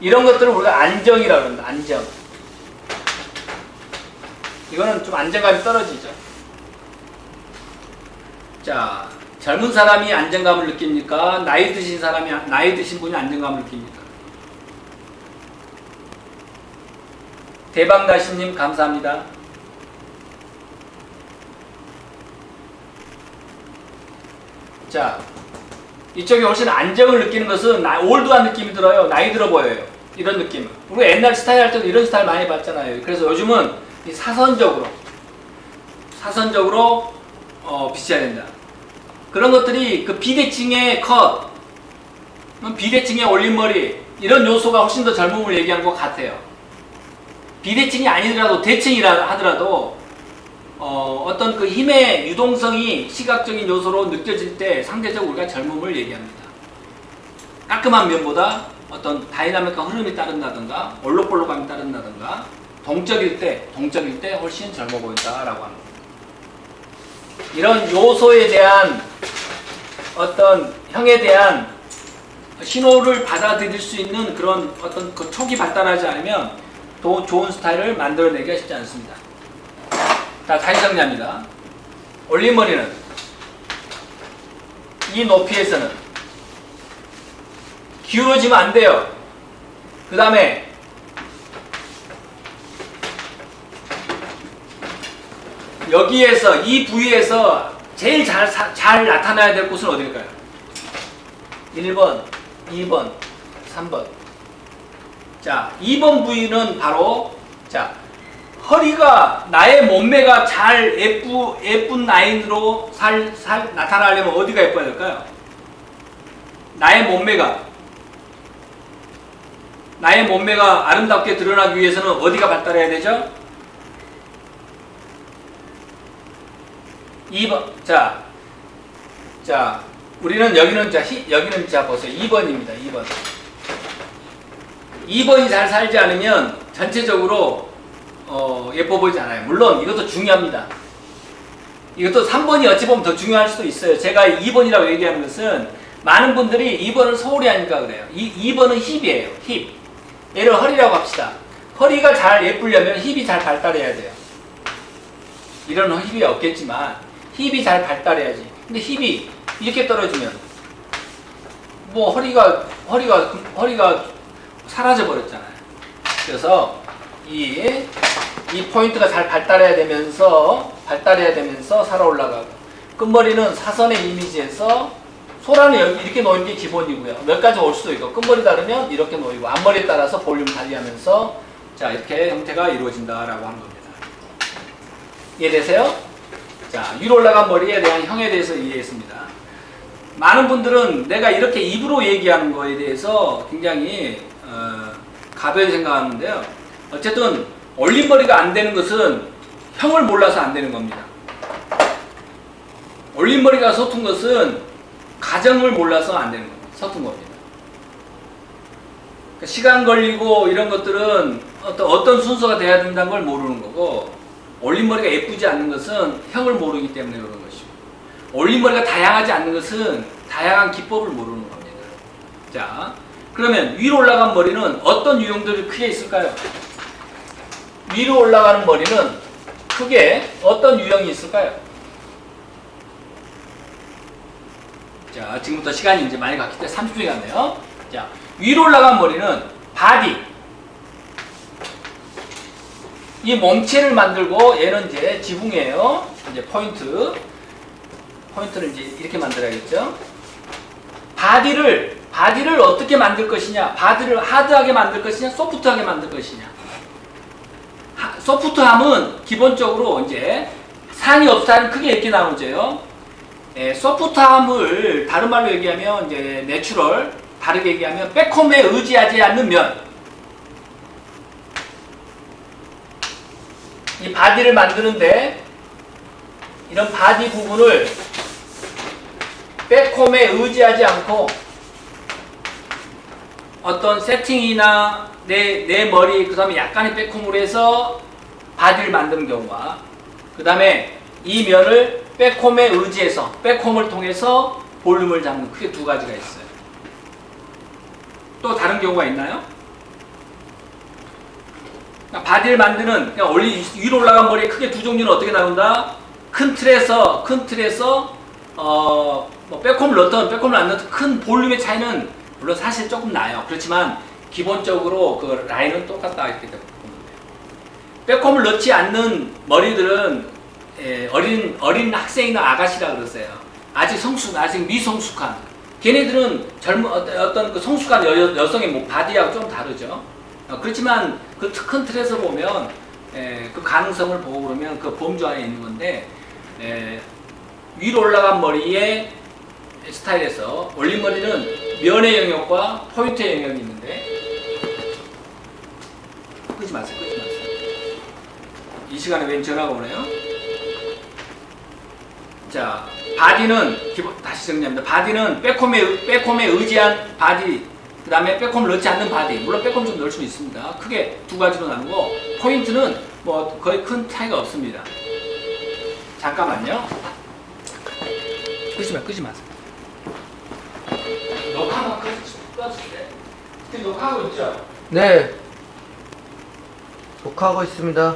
이런 것들을 우리가 안정이라고 합니다. 안정. 이거는 좀 안정감이 떨어지죠. 자, 젊은 사람이 안정감을 느낍니까? 나이 드신 분이 안정감을 느낍니까? 대박나시님 감사합니다. 자, 이쪽이 훨씬 안정을 느끼는 것은 올드한 느낌이 들어요. 나이 들어 보여요. 이런 느낌. 우리가 옛날 스타일 할 때도 이런 스타일 많이 봤잖아요. 그래서 요즘은 이 사선적으로 비춰야 된다. 그런 것들이 그 비대칭의 컷, 비대칭의 올림머리, 이런 요소가 훨씬 더 젊음을 얘기하는 것 같아요. 비대칭이 아니더라도 대칭이라 하더라도 어떤 그 힘의 유동성이 시각적인 요소로 느껴질 때 상대적으로 우리가 젊음을 얘기합니다. 깔끔한 면보다 어떤 다이나믹한 흐름이 따른다든가 올록볼록함이 따른다든가 동적일 때 훨씬 젊어 보인다라고 합니다. 이런 요소에 대한 어떤 형에 대한 신호를 받아들일 수 있는 그런 어떤 그 촉이 발달하지 않으면 더 좋은 스타일을 만들어내기가 쉽지 않습니다. 자, 다시 정리합니다. 올림머리는 이 높이에서는 기울어지면 안 돼요. 그 다음에 여기에서 이 부위에서 제일 잘 나타나야 될 곳은 어딜까요? 1번, 2번, 3번. 자, 2번 부위는 바로 허리가 나의 몸매가 잘 예쁜 라인으로 나타나려면 어디가 예뻐야 될까요? 나의 몸매가 아름답게 드러나기 위해서는 어디가 발달해야 되죠? 2번. 자, 우리는 여기는 보세요. 2번입니다. 2번이 잘 살지 않으면 전체적으로 예뻐 보이지 않아요. 물론 이것도 중요합니다. 이것도 3번이 어찌 보면 더 중요할 수도 있어요. 제가 2번이라고 얘기하는 것은 많은 분들이 2번을 소홀히 하니까 그래요. 2번은 힙이에요. 힙. 얘를 허리라고 합시다. 허리가 잘 예쁘려면 힙이 잘 발달해야 돼요. 이런 힙이 없겠지만 힙이 잘 발달해야지. 근데 힙이 이렇게 떨어지면 뭐 허리가 사라져 버렸잖아요. 그래서 이 포인트가 잘 발달해야 되면서 살아 올라가고, 끝머리는 사선의 이미지에서 소라는 여기 이렇게 놓이는 게 기본이고요. 몇 가지 올 수도 있고, 끝머리 다르면 이렇게 놓이고, 앞머리에 따라서 볼륨 달리하면서 자, 이렇게 형태가 이루어진다라고 하는 겁니다. 이해되세요? 자, 위로 올라간 머리에 대한 형에 대해서 이해했습니다. 많은 분들은 내가 이렇게 입으로 얘기하는 거에 대해서 굉장히 가벼이 생각하는데요. 어쨌든 올림머리가 안 되는 것은 형을 몰라서 안 되는 겁니다. 올림머리가 서툰 것은 가정을 몰라서 안 되는 겁니다. 서툰 겁니다. 그러니까 시간 걸리고 이런 것들은 어떤 순서가 돼야 된다는 걸 모르는 거고, 올림머리가 예쁘지 않는 것은 형을 모르기 때문에 그런 것이고, 올림머리가 다양하지 않는 것은 다양한 기법을 모르는 겁니다. 자, 그러면 위로 올라간 머리는 어떤 유형들이 크게 있을까요? 위로 올라가는 머리는 크게 어떤 유형이 있을까요? 자, 지금부터 시간이 이제 많이 갔기 때문에 30분이 갔네요. 자, 위로 올라간 머리는 바디. 이 몸체를 만들고, 얘는 이제 지붕이에요. 이제 포인트를 이제 이렇게 만들어야겠죠. 바디를 어떻게 만들 것이냐? 바디를 하드하게 만들 것이냐? 소프트하게 만들 것이냐? 소프트함은 기본적으로 이제 상이 없다는 크게 이렇게 나오죠. 소프트함을 다른 말로 얘기하면 이제 내추럴, 다르게 얘기하면 백홈에 의지하지 않는 면. 이 바디를 만드는데 이런 바디 부분을 백홈에 의지하지 않고 어떤 세팅이나 내 머리, 그 다음에 약간의 백홈으로 해서 바디를 만드는 경우와, 그 다음에 이 면을 백홈에 의지해서, 백홈을 통해서 볼륨을 잡는, 크게 두 가지가 있어요. 또 다른 경우가 있나요? 바디를 만드는 그냥 위로 올라간 머리의 크게 두 종류는 어떻게 나온다? 큰 틀에서 뭐 백홈을 넣든 백홈을 안 넣든 큰 볼륨의 차이는 물론 사실 조금 나요. 그렇지만 기본적으로 그 라인은 똑같다 이렇게 보면 돼요. 백홈을 넣지 않는 머리들은 어린 학생이나 아가씨라 그러세요. 아직 미성숙한. 걔네들은 어떤 그 성숙한 여성의 뭐 바디하고 좀 다르죠. 그렇지만 그 큰 틀에서 보면 그 가능성을 보고 그러면 그 범주 안에 있는 건데 위로 올라간 머리의 스타일에서 올린 머리는 면의 영역과 포인트의 영역이 있는데 끄지 마세요. 이 시간에 웬 전화가 오네요. 자, 바디는 다시 정리합니다. 바디는 백홈에 의지한 바디, 그 다음에 백홈을 넣지 않는 바디. 물론 백홈 좀 넣을 수 있습니다. 크게 두 가지로 나누고 포인트는 뭐 거의 큰 차이가 없습니다. 잠깐만요. 끄지 마세요. 녹화만 꺼주세요. 지금 녹화하고 있죠? 네. 녹화하고 있습니다.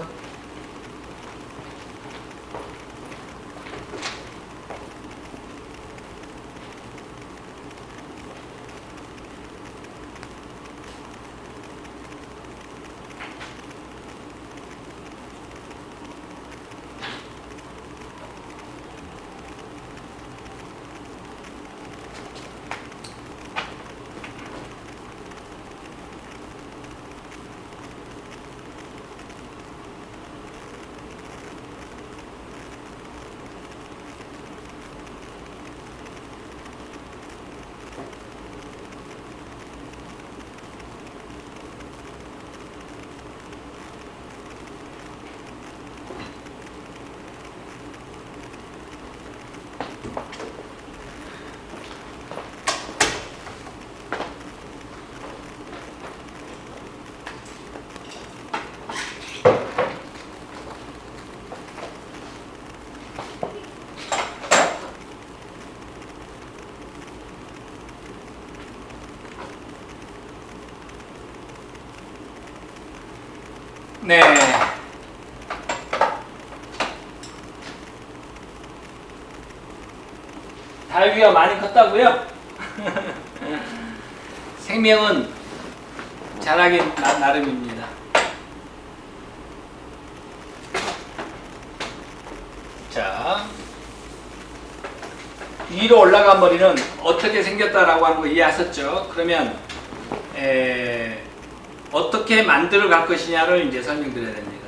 네. 달귀가 많이 컸다고요? 생명은 자라긴 나름입니다. 자, 위로 올라간 머리는 어떻게 생겼다라고 하는 거 이해하셨죠? 그러면 어떻게 만들어 갈 것이냐를 이제 설명드려야 됩니다.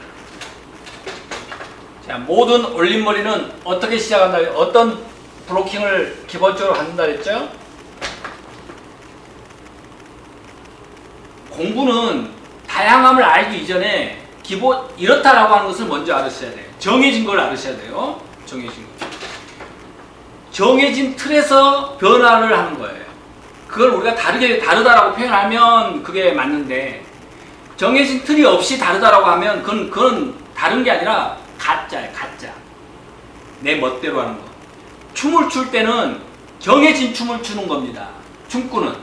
자, 모든 올림머리는 어떻게 시작한다? 어떤 브로킹을 기본적으로 갖는다 그랬죠? 공부는 다양함을 알기 이전에 기본 이렇다라고 하는 것을 먼저 알으셔야 돼요. 정해진 걸 알으셔야 돼요. 정해진 틀에서 변화를 하는 거예요. 그걸 우리가 다르다라고 표현하면 그게 맞는데, 정해진 틀이 없이 다르다라고 하면 그건 다른 게 아니라 가짜예요. 가짜. 내 멋대로 하는 거. 춤을 출 때는 정해진 춤을 추는 겁니다. 춤꾼은.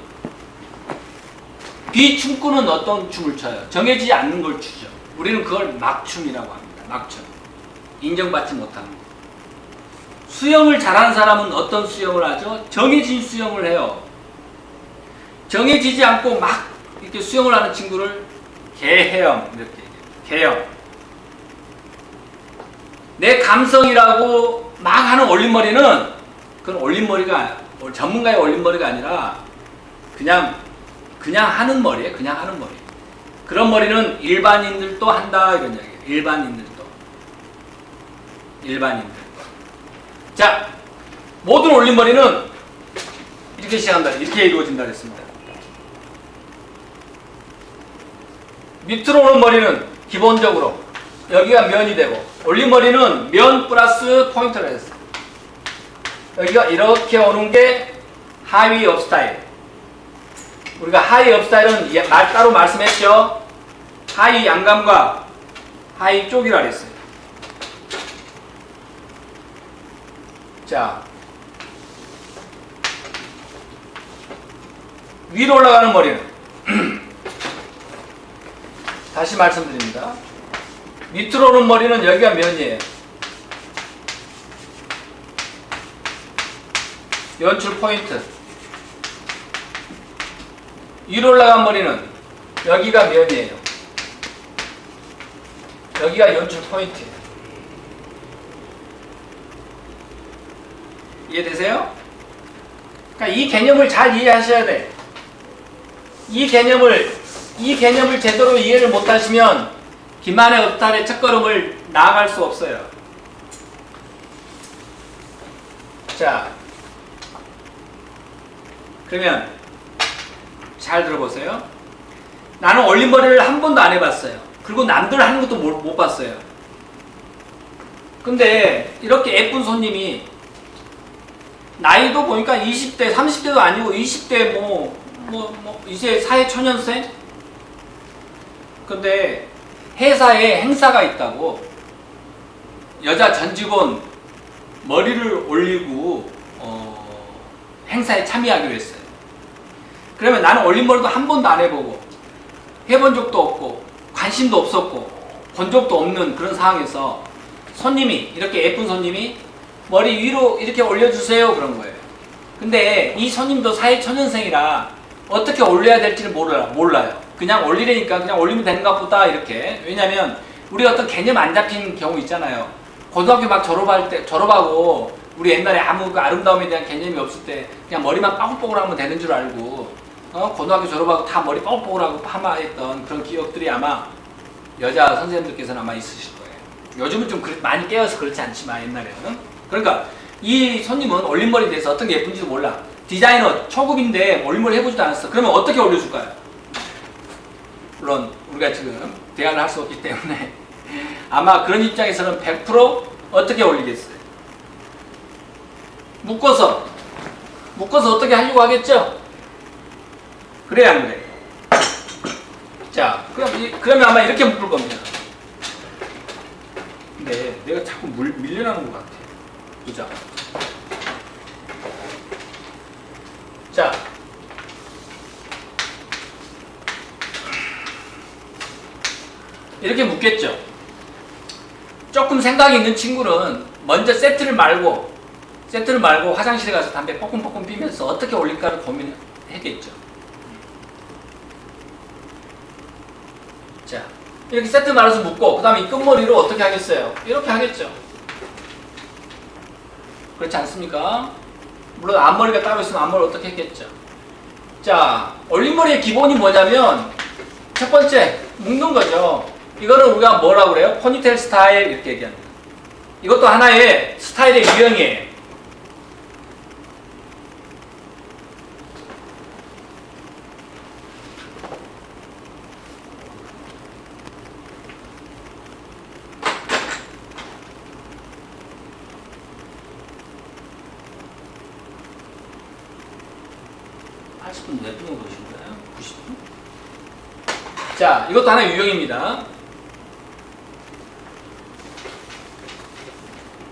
비춤꾼은 어떤 춤을 춰요? 정해지지 않는 걸 추죠. 우리는 그걸 막춤이라고 합니다. 막춤. 인정받지 못하는 거. 수영을 잘하는 사람은 어떤 수영을 하죠? 정해진 수영을 해요. 정해지지 않고 막 이렇게 수영을 하는 친구를 개헤엄, 이렇게 개헤엄. 내 감성이라고 막 하는 올림머리는 그건 올림머리가, 전문가의 올림머리가 아니라 그냥 하는 머리예요. 그냥 하는 머리. 그런 머리는 일반인들도 한다 이런 얘기예요. 일반인들도. 자, 모든 올림머리는 이렇게 시작한다. 이렇게 이루어진다 그랬습니다. 밑으로 오는 머리는 기본적으로 여기가 면이 되고, 올림머리는 면 플러스 포인트라 했어요. 여기가 이렇게 오는 게 하위 업스타일. 우리가 하위 업스타일은 따로 말씀했죠. 하위 양감과 하위 쪽이라 그랬어요. 자, 위로 올라가는 머리는 다시 말씀드립니다. 밑으로 오는 머리는 여기가 면이에요. 연출 포인트. 위로 올라간 머리는 여기가 면이에요. 여기가 연출 포인트예요. 이해되세요? 그러니까 이 개념을 잘 이해하셔야 돼. 이 개념을 제대로 이해를 못하시면 기만의 업달의 첫걸음을 나아갈 수 없어요. 자, 그러면 잘 들어보세요. 나는 올림머리를 한 번도 안 해봤어요. 그리고 남들 하는 것도 못 봤어요. 근데 이렇게 예쁜 손님이 나이도 보니까 20대, 30대도 아니고 20대 이제 사회초년생? 근데 회사에 행사가 있다고 여자 전 직원 머리를 올리고 행사에 참여하기로 했어요. 그러면 나는 올림머리도 한 번도 안 해보고 해본 적도 없고 관심도 없었고 본 적도 없는 그런 상황에서 손님이 이렇게 예쁜 손님이 머리 위로 이렇게 올려주세요 그런 거예요. 근데 이 손님도 사회초년생이라 어떻게 올려야 될지를 몰라요. 그냥 올리려니까 그냥 올리면 되는가 보다 이렇게. 왜냐면 우리가 어떤 개념 안 잡힌 경우 있잖아요. 고등학교 막 졸업하고 우리 옛날에 아무 그 아름다움에 대한 개념이 없을 때 그냥 머리만 뽀글뽀글하면 되는 줄 알고 고등학교 졸업하고 다 머리 뽀글뽀글하고 파마했던 그런 기억들이 아마 여자 선생님들께서는 아마 있으실 거예요. 요즘은 좀 많이 깨어서 그렇지 않지만 옛날에는. 그러니까 이 손님은 올림머리에 대해서 어떤 게 예쁜지도 몰라. 디자이너 초급인데 올림머리 해보지도 않았어. 그러면 어떻게 올려줄까요? 물론 우리가 지금 대화를 할 수 없기 때문에 아마 그런 입장에서는 100% 어떻게 올리겠어요? 묶어서 어떻게 하려고 하겠죠? 그래 안 그래? 자, 그러면 아마 이렇게 묶을 겁니다. 근데 내가 자꾸 밀려나는 것 같아. 보자. 자, 이렇게 묶겠죠. 조금 생각이 있는 친구는 먼저 세트를 말고 화장실에 가서 담배 뽀끔뽀끔 피면서 어떻게 올릴까를 고민했겠죠. 자, 이렇게 세트 말아서 묶고 그 다음에 이 끝머리로 어떻게 하겠어요? 이렇게 하겠죠. 그렇지 않습니까? 물론 앞머리가 따로 있으면 앞머리 어떻게 했겠죠. 자, 올림머리의 기본이 뭐냐면 첫 번째 묶는 거죠. 이거는 우리가 뭐라고 그래요? 포니테일 스타일 이렇게 얘기합니다. 이것도 하나의 스타일의 유형이에요. 몇 분 정도 보신가요? 90분? 자, 이것도 하나의 유형입니다.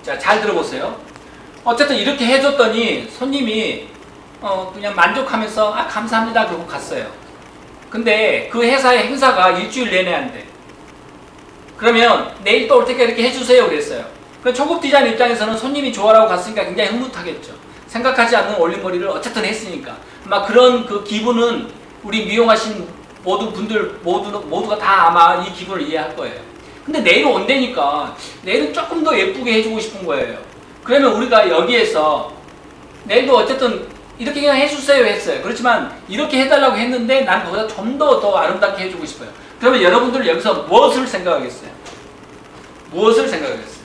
자, 잘 들어보세요. 어쨌든 이렇게 해줬더니 손님이 그냥 만족하면서 감사합니다 그러고 갔어요. 근데 그 회사의 행사가 일주일 내내 한대. 그러면 내일 또 어떻게 이렇게 해주세요 그랬어요. 그 초급 디자인 입장에서는 손님이 좋아라고 갔으니까 굉장히 흐뭇하겠죠. 생각하지 않는 올림머리를 어쨌든 했으니까. 아마 그런 그 기분은 우리 미용하신 모두가 다 아마 이 기분을 이해할 거예요. 근데 내일은 온다니까 내일은 조금 더 예쁘게 해주고 싶은 거예요. 그러면 우리가 여기에서 내일도 어쨌든 이렇게 그냥 해주세요 했어요. 그렇지만 이렇게 해달라고 했는데 난 그보다 좀 더 아름답게 해주고 싶어요. 그러면 여러분들 여기서 무엇을 생각하겠어요? 무엇을 생각하겠어요?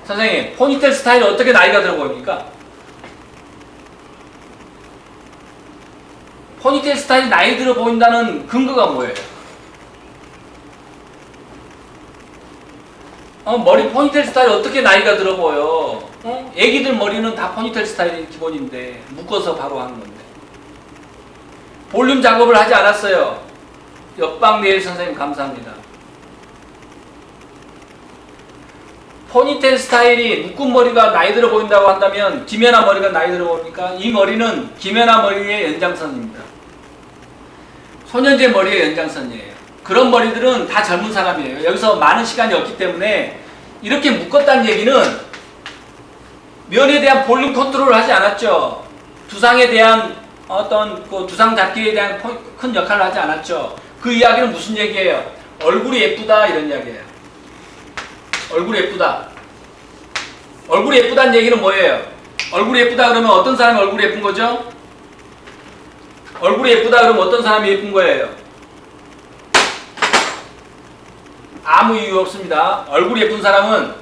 선생님, 포니테일 스타일이 어떻게 나이가 들어 보입니까? 포니테일 스타일이 나이 들어 보인다는 근거가 뭐예요? 머리 포니테일 스타일이 어떻게 나이가 들어 보여? 애기들 머리는 다 포니테일 스타일이 기본인데 묶어서 바로 하는 건데. 볼륨 작업을 하지 않았어요. 옆방 네일 선생님 감사합니다. 포니테일 스타일이 묶은 머리가 나이 들어 보인다고 한다면 김연아 머리가 나이 들어 보입니까? 이 머리는 김연아 머리의 연장선입니다. 소년제 머리의 연장선이에요. 그런 머리들은 다 젊은 사람이에요. 여기서 많은 시간이 없기 때문에 이렇게 묶었다는 얘기는 면에 대한 볼륨 컨트롤을 하지 않았죠. 두상에 대한 어떤 그 두상 잡기에 대한 큰 역할을 하지 않았죠. 그 이야기는 무슨 얘기예요? 얼굴이 예쁘다 이런 이야기예요. 얼굴이 예쁘다. 얼굴이 예쁘다는 얘기는 뭐예요? 얼굴이 예쁘다 그러면 어떤 사람이 얼굴이 예쁜 거죠? 얼굴이 예쁘다 그러면 어떤 사람이 예쁜 거예요? 아무 이유 없습니다. 얼굴이 예쁜 사람은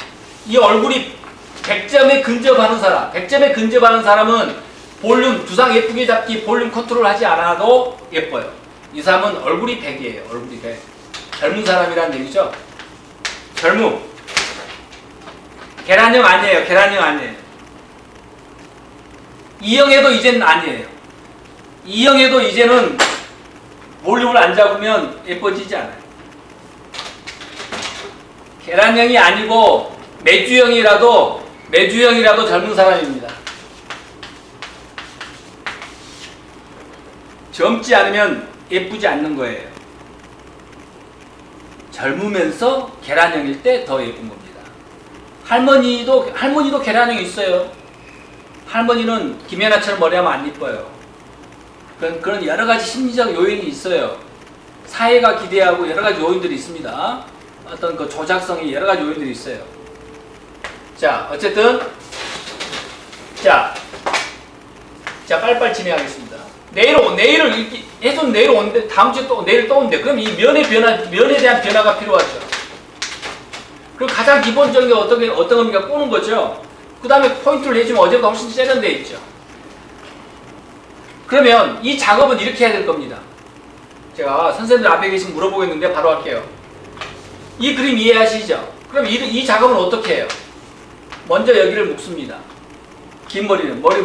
이 얼굴이 100점에 근접하는 사람, 100점에 근접하는 사람은 볼륨, 두상 예쁘게 잡기, 볼륨 컨트롤 하지 않아도 예뻐요. 이 사람은 얼굴이 100이에요. 얼굴이 100. 젊은 사람이라는 얘기죠. 젊음. 계란형 아니에요. 계란형 아니에요. E형에도 이제는 아니에요. E형에도 이제는 볼륨을 안 잡으면 예뻐지지 않아요. 계란형이 아니고 매주형이라도 젊은 사람입니다. 젊지 않으면 예쁘지 않는 거예요. 젊으면서 계란형일 때 더 예쁜 겁니다. 할머니도 계란형이 있어요. 할머니는 김연아처럼 머리하면 안 예뻐요. 그런 여러 가지 심리적 요인이 있어요. 사회가 기대하고 여러 가지 요인들이 있습니다. 어떤 그 조작성이 여러 가지 요인들이 있어요. 자, 어쨌든 자 빨리빨리 진행하겠습니다. 내일을 해준 내일 오는데 다음 주에 또 내일 또 오는데 그럼 이 면에 대한 변화가 필요하죠. 그리고 가장 기본적인 게 어떤 겁니까? 꼬는 거죠. 그 다음에 포인트를 내주면 어제보다 훨씬 세련되어 있죠. 그러면 이 작업은 이렇게 해야 될 겁니다. 제가 선생님들 앞에 계신 물어보겠는데 바로 할게요. 이 그림 이해하시죠? 그럼 이 작업은 어떻게 해요? 먼저 여기를 묶습니다. 긴 머리는 머리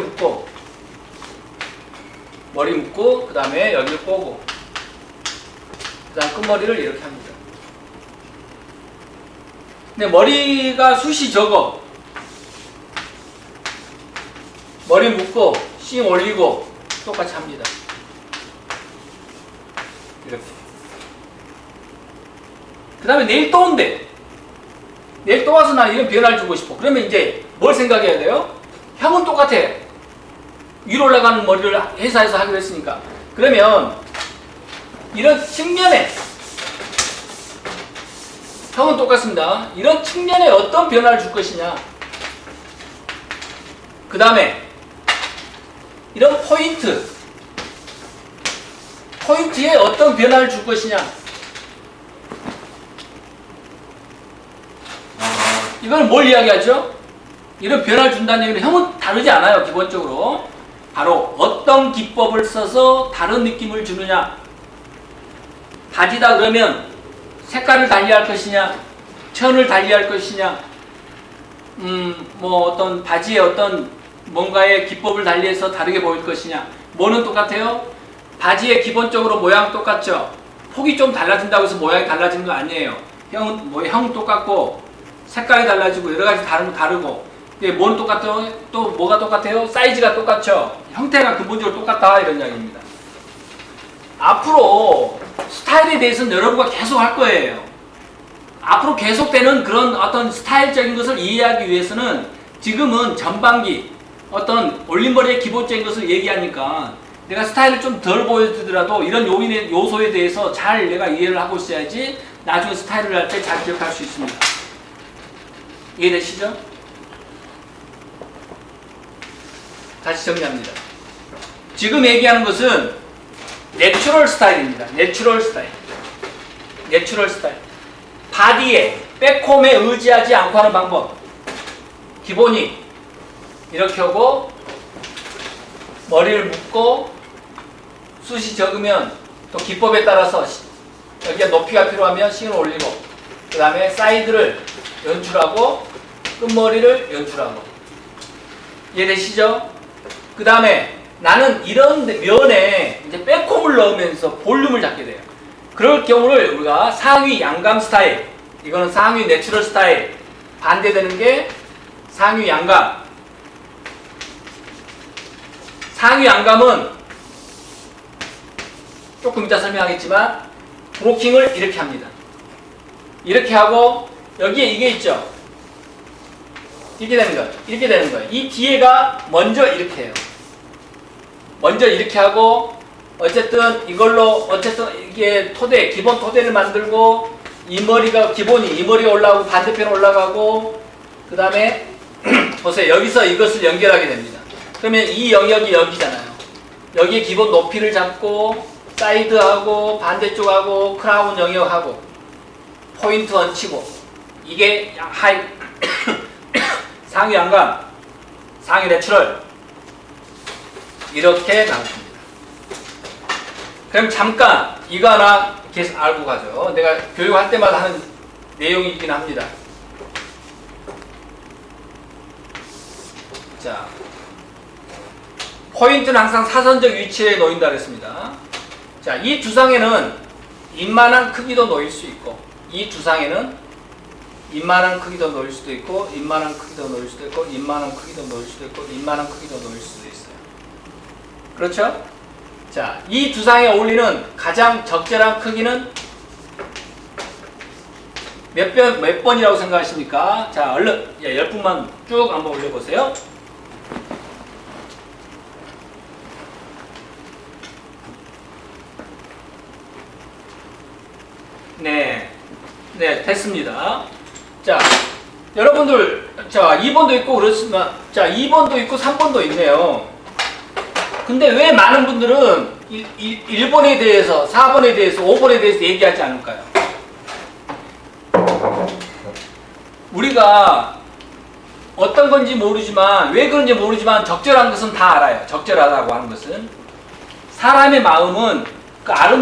묶고 그 다음에 여기를 꼬고 그 다음 끝머리를 이렇게 합니다. 근데 머리가 숱이 적어. 머리 묶고 씩 올리고 똑같이 합니다. 이렇게. 그 다음에 내일 또 온대. 내일 또 와서 나 이런 변화를 주고 싶어. 그러면 이제 뭘 생각해야 돼요? 형은 똑같아. 위로 올라가는 머리를 회사에서 하기로 했으니까. 그러면 이런 측면에 형은 똑같습니다. 이런 측면에 어떤 변화를 줄 것이냐. 그 다음에 이런 포인트에 어떤 변화를 줄 것이냐. 이건 뭘 이야기하죠? 이런 변화를 준다는 얘기는 형은 다르지 않아요. 기본적으로 바로 어떤 기법을 써서 다른 느낌을 주느냐. 바지다 그러면 색깔을 달리할 것이냐, 천을 달리할 것이냐, 뭐 어떤 바지에 어떤 뭔가의 기법을 달리해서 다르게 보일 것이냐. 뭐는 똑같아요? 바지에 기본적으로 모양 똑같죠. 폭이 좀 달라진다고 해서 모양이 달라지는 거 아니에요. 형 똑같고 색깔이 달라지고 여러 가지 다르고. 근데 뭐는 똑같아요? 또 뭐가 똑같아요? 사이즈가 똑같죠. 형태가 근본적으로 똑같다 이런 이야기입니다. 앞으로 스타일에 대해서는 여러분과 계속 할 거예요. 앞으로 계속되는 그런 어떤 스타일적인 것을 이해하기 위해서는 지금은 전반기 어떤 올림머리의 기본적인 것을 얘기하니까 내가 스타일을 좀 덜 보여주더라도 이런 요소에 대해서 잘 내가 이해를 하고 있어야지 나중에 스타일을 할 때 잘 기억할 수 있습니다. 이해되시죠? 다시 정리합니다. 지금 얘기하는 것은 내추럴 스타일입니다. 내추럴 스타일. 바디에, 백홈에 의지하지 않고 하는 방법. 기본이 이렇게 하고 머리를 묶고 숱이 적으면 또 기법에 따라서 여기가 높이가 필요하면 싱을 올리고 그 다음에 사이드를 연출하고 끝머리를 연출하고. 이해되시죠? 그 다음에 나는 이런 면에 이제 백홈을 넣으면서 볼륨을 잡게 돼요. 그럴 경우를 우리가 상위 양감 스타일, 이거는 상위 내추럴 스타일, 반대되는 게 상위 양감. 상위 양감은 조금 이따 설명하겠지만 브로킹을 이렇게 합니다. 이렇게 하고 여기에 이게 있죠. 이렇게 되는 거예요. 이렇게 되는 거예요. 이 뒤에가 먼저 이렇게 해요. 먼저 이렇게 하고 어쨌든 이걸로 어쨌든 이게 토대 기본 토대를 만들고 이 머리가 기본이 이 머리가 올라가고 반대편 올라가고 그 다음에 보세요. 여기서 이것을 연결하게 됩니다. 그러면 이 영역이 여기잖아요. 여기에 기본 높이를 잡고 사이드하고 반대쪽하고 크라운 영역하고 포인트 얹히고 이게 하이 상위 양감 상위 내추럴 이렇게 나옵니다. 그럼 잠깐 이거 하나 계속 알고 가죠. 내가 교육할 때마다 하는 내용이긴 합니다. 자, 포인트는 항상 사선적 위치에 놓인다 그랬습니다. 자, 이 두상에는 이만한 크기도 놓일 수 있고 이 두상에는 이만한 크기도 놓일 수도 있고 이만한 크기도 놓일 수도 있고 이만한 크기도 놓일 수도 있고 이만한 크기도 놓일 수도 있어요. 그렇죠? 자, 이 두상에 어울리는 가장 적절한 크기는 몇 번이라고 생각하십니까? 자, 얼른 10분만 쭉 한번 올려보세요. 네, 됐습니다. 자, 여러분들, 자, 2번도 있고 그렇지만, 자, 2번도 있고 3번도 있네요. 근데 왜 많은 분들은 1번에 대해서, 4번에 대해서, 5번에 대해서 얘기하지 않을까요? 우리가 어떤 건지 모르지만, 왜 그런지 모르지만 적절한 것은 다 알아요. 적절하다고 하는 것은. 사람의 마음은 그